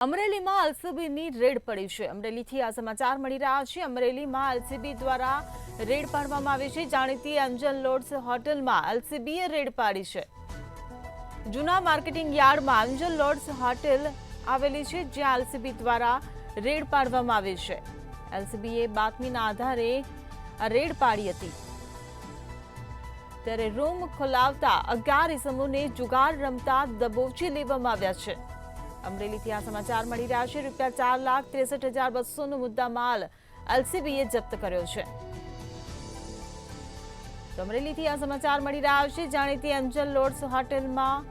અમરેલીમાં એલસીબીની રેડ પડી છે। અમરેલીથી આ સમાચાર મળી રહ્યા છે। અમરેલીમાં એલસીબી દ્વારા રેડ પાડવામાં આવી છે। જાણીતી એન્જલ લોડ્સ હોટલમાં એલસીબીએ રેડ પાડી છે। જૂના માર્કેટિંગ યાર્ડમાં એન્જલ લોડ્સ હોટેલ આવેલી છે, જ્યાં એલસીબી દ્વારા રેડ પાડવામાં આવી છે। એલસીબીએ બાતમીના આધારે આ રેડ પાડી હતી, ત્યારે રૂમ ખોલાવતા 11 ઇસમોને જુગાર રમતા દબોચી લેવામાં આવ્યા છે। અમરેલીથી આ સમાચાર મળી રહ્યા છે। રૂપિયા 4,63,200નો મુદ્દામાલ એલસીબીએ જપ્ત કર્યો છે। તો અમરેલીથી આ સમાચાર મળી રહ્યા છે। જાણીતી એન્જલ લોડ્સ હોટેલમાં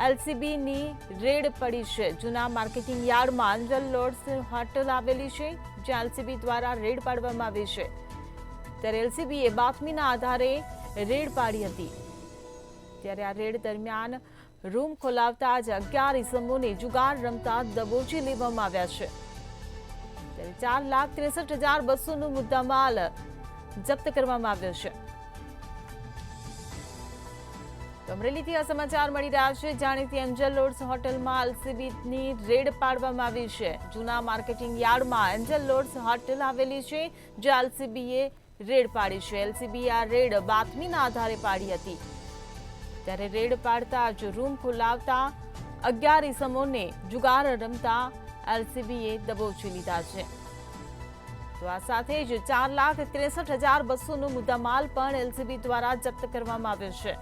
એલસીબીની રેડ પડી છે। જૂના માર્કેટિંગ યાર્ડમાં એન્જલ લોડ્સ હોટેલ આવેલી છે, જ્યાં એલસીબી દ્વારા રેડ પાડવામાં આવી છે। ત્યારે એલસીબીએ બાતમીના આધારે રેડ પાડી હતી, ત્યારે આ રેડ દરમિયાન રૂમ ખોલાવતા જ 11 ઇસમોને જુગાર રમતા દબોચી લેવામાં આવ્યા છે। ત્યારે 4,63,200નો મુદ્દામાલ જપ્ત કરવામાં આવ્યો છે। અમરેલીથી આ સમાચાર મળી રહ્યા છે। જાણીતી એન્જલ લોડ્સ હોટલમાં એલસીબીની રેડ પાડવામાં આવી છે। જૂના માર્કેટિંગ યાર્ડમાં એન્જલ લોડ્સ હોટેલ આવેલી છે, જ્યાં એલસીબીએ રેડ પાડી છે। એલસીબીએ આ રેડ બાતમીના આધારે પાડી હતી, ત્યારે રેડ પાડતા જ રૂમ ખોલાવતા 11 ઇસમોને જુગાર રમતા એલસીબીએ દબોચી લીધા છે। તો આ સાથે જ 4,63,200નો મુદ્દામાલ પણ એલસીબી દ્વારા જપ્ત કરવામાં આવ્યો છે।